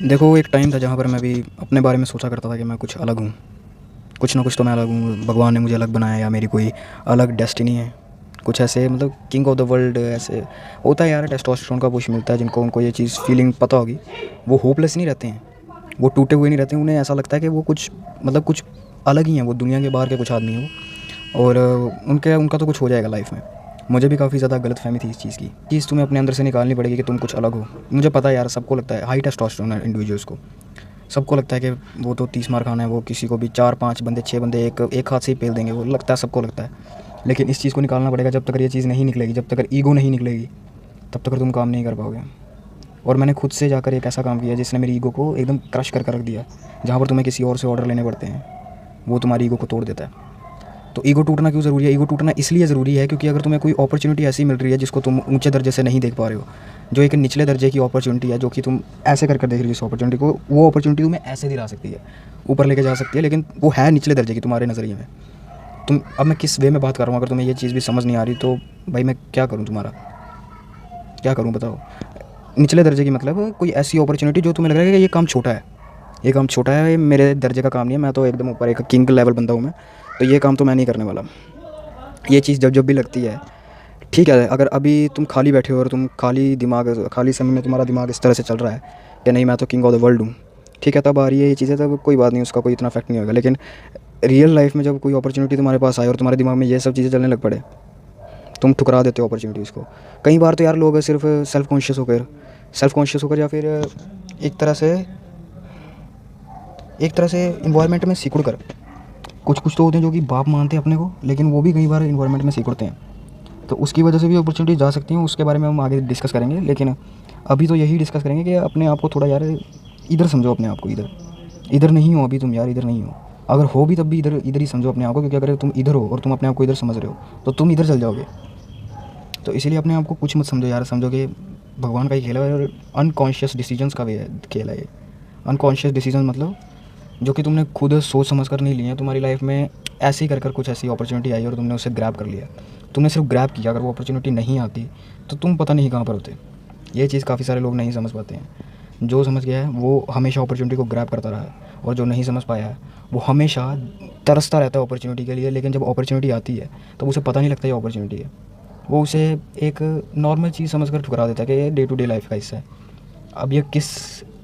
देखो, एक टाइम था जहाँ पर मैं भी अपने बारे में सोचा करता था कि मैं कुछ अलग हूँ, कुछ ना कुछ तो मैं अलग हूँ, भगवान ने मुझे अलग बनाया या मेरी कोई अलग डेस्टिनी है। कुछ ऐसे मतलब किंग ऑफ द वर्ल्ड ऐसे होता है यार, टेस्टोस्टेरोन का पुश मिलता है जिनको, उनको ये चीज़ फीलिंग पता होगी, वो होपलेस नहीं रहते हैं, वो टूटे हुए नहीं रहते हैं। उन्हें ऐसा लगता है कि वो कुछ मतलब कुछ अलग ही हैं, वो दुनिया के बाहर के कुछ आदमी हैं वो। और उनके उनका तो कुछ हो जाएगा लाइफ में। मुझे भी काफ़ी ज़्यादा गलतफ़हमी थी इस चीज़ की। चीज़ तुम्हें अपने अंदर से निकालनी पड़ेगी कि तुम कुछ अलग हो। मुझे पता है यार, सबको लगता है हाई टेस्टोस्टेरोन है इंडिविजुअल्स को, सबको लगता है कि वो तो 30 मार खाना है, वो किसी को भी 4-5 बंदे 6 बंदे एक हाथ से ही पेल देंगे, वो लगता है, सबको लगता है। लेकिन इस चीज़ को निकालना पड़ेगा। जब तक ये चीज़ नहीं निकलेगी, जब तक ईगो नहीं निकलेगी, तब तक तुम काम नहीं कर पाओगे। और मैंने खुद से जाकर एक ऐसा काम किया जिसने मेरी ईगो को एकदम क्रश कर रख दिया। जहाँ पर तुम्हें किसी और से ऑर्डर लेने पड़ते हैं, वो तुम्हारी ईगो को तोड़ देता है। तो ईगो टूटना क्यों ज़रूरी है? ईगो टूटना इसलिए ज़रूरी है क्योंकि अगर तुम्हें कोई अपॉर्चुनिटी ऐसी मिल रही है जिसको तुम ऊंचे दर्जे से नहीं देख पा रहे हो, जो एक निचले दर्जे की अपॉर्चुनिटी है, जो कि तुम ऐसे कर देख रहे हो जिस अपॉर्चुनिटी को, वो अपॉर्चुनिटी तुम्हें ऐसे दिला सकती है, ऊपर लेके जा सकती है, लेकिन वो है निचले दर्जे की तुम्हारे नज़रिए में। तुम अब मैं किस वे में बात कर रहा हूँ, अगर तुम्हें ये चीज़ भी समझ नहीं आ रही तो भाई मैं क्या करूँ, तुम्हारा क्या करूँ बताओ। निचले दर्जे की मतलब कोई ऐसी अपॉर्चुनिटी जो तुम्हें लग रहा है कि ये काम छोटा है, ये काम छोटा है, ये मेरे दर्जे का काम नहीं है, मैं तो एकदम ऊपर एक किंग लेवल बंदा हूँ मैं, तो ये काम तो मैं नहीं करने वाला। ये चीज़ जब जब भी लगती है, ठीक है, अगर अभी तुम खाली बैठे हो और तुम खाली समय में तुम्हारा दिमाग इस तरह से चल रहा है कि नहीं मैं तो किंग ऑफ द वर्ल्ड हूँ, ठीक है, तब आ रही है ये चीज़ें, तब कोई बात नहीं, उसका कोई इतना इफेक्ट नहीं होगा। लेकिन रियल लाइफ में जब कोई अपॉर्चुनिटी तुम्हारे पास आए और तुम्हारे दिमाग में ये सब चीज़ें चलने लग पड़े, तुम ठुकरा देते हो अपॉर्चुनिटीज़ को। कई बार तो यार लोग सिर्फ सेल्फ कॉन्शियस होकर या फिर एक तरह से इन्वायरमेंट में सिकुड़ कर, कुछ कुछ तो होते हैं जो कि बाप मानते हैं अपने को, लेकिन वो भी कई बार इन्वायरमेंट में सिकुड़ते हैं, तो उसकी वजह से भी अपॉर्चुनिटी जा सकती हैं। उसके बारे में हम आगे डिस्कस करेंगे, लेकिन अभी तो यही डिस्कस करेंगे कि अपने आप को थोड़ा यार इधर समझो, अपने आप को इधर इधर नहीं हो अभी तुम यार, इधर नहीं हो। अगर हो भी तब भी इधर इधर ही समझो अपने आप को, क्योंकि अगर तुम इधर हो और तुम अपने आप को इधर समझ रहे हो तो तुम इधर चल जाओगे। तो इसीलिए अपने आप को कुछ मत समझो यार, समझो कि भगवान का ही खेल है और अनकॉन्शियस डिसीजंस का भी है खेल है ये। अनकॉन्शियस डिसीजन मतलब जो कि तुमने खुद सोच समझ कर नहीं लिए, तुम्हारी लाइफ में ऐसे ही कर कुछ ऐसी अपॉर्चुनिटी आई और तुमने उसे ग्रैब कर लिया। तुमने सिर्फ ग्रैब किया, अगर वो अपॉर्चुनिटी नहीं आती तो तुम पता नहीं कहाँ पर होते। ये चीज़ काफ़ी सारे लोग नहीं समझ पाते हैं। जो समझ गया है वो हमेशा अपॉर्चुनिटी को ग्रैब करता रहा है, और जो नहीं समझ पाया है वो हमेशा तरसता रहता है अपॉर्चुनिटी के लिए, लेकिन जब अपॉर्चुनिटी आती है तो उसे पता नहीं लगता ये अपॉर्चुनिटी है। वो उसे एक नॉर्मल चीज़ समझ कर ठुकरा देता है कि ये डे टू डे लाइफ का हिस्सा है। अब ये किस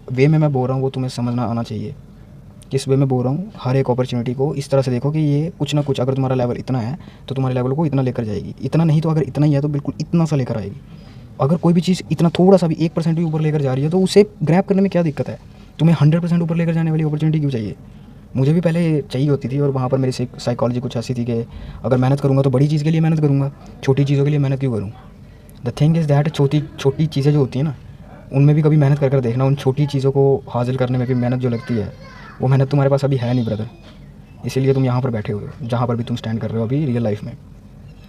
वे में मैं बोल रहा हूँ वो तुम्हें समझना आना चाहिए। किस वे में बोल रहा हूँ, हर एक अपॉर्चुनिटी को इस तरह से देखो कि ये कुछ ना कुछ, अगर तुम्हारा लेवल इतना है तो तुम्हारे लेवल को इतना लेकर जाएगी, इतना नहीं तो अगर इतना ही है तो बिल्कुल इतना सा लेकर आएगी। अगर कोई भी चीज़ इतना थोड़ा सा भी 1% भी ऊपर लेकर जा रही है तो उसे ग्रैब करने में क्या दिक्कत है? तुम्हें 100% ऊपर लेकर जाने वाली अपॉर्चुनिटी क्यों चाहिए? मुझे भी पहले चाहिए होती थी, और वहाँ पर मेरी साइकोलॉजी कुछ ऐसी थी कि अगर मेहनत करूँगा तो बड़ी चीज़ के लिए मेहनत करूँगा, छोटी चीज़ों के लिए मेहनत क्यों करूँ? द थिंग इज़ दैट छोटी छोटी चीज़ें जो होती हैं ना, उनमें भी कभी मेहनत कर देखना। उन छोटी चीज़ों को हासिल करने में भी मेहनत जो लगती है, वो मेहनत तुम्हारे पास अभी है नहीं ब्रदर। इसीलिए तुम यहाँ पर बैठे हुए हो जहाँ पर भी तुम स्टैंड कर रहे हो अभी रियल लाइफ में।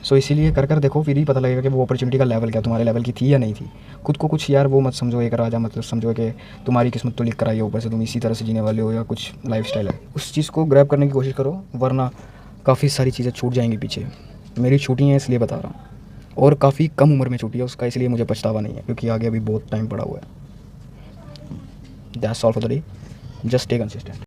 सो इसीलिए कर देखो, फिर ही पता लगेगा कि वो अपॉर्चुनिटी का लेवल क्या तुम्हारे लेवल की थी या नहीं थी। खुद को कुछ यार वो मत समझो एक राजा, मतलब समझो कि तुम्हारी किस्मत तो लिख कर आई है ऊपर से, तुम इसी तरह से जीने वाले हो या कुछ लाइफस्टाइल है। उस चीज़ को ग्रैब करने की कोशिश करो, वरना काफ़ी सारी चीज़ें छूट जाएंगी पीछे। मेरी छूटी हैं इसलिए बता रहा हूँ, और काफ़ी कम उम्र में छूटी है उसका, इसलिए मुझे पछतावा नहीं है, क्योंकि आगे अभी बहुत टाइम पड़ा हुआ है। That's all for the day, just stay consistent.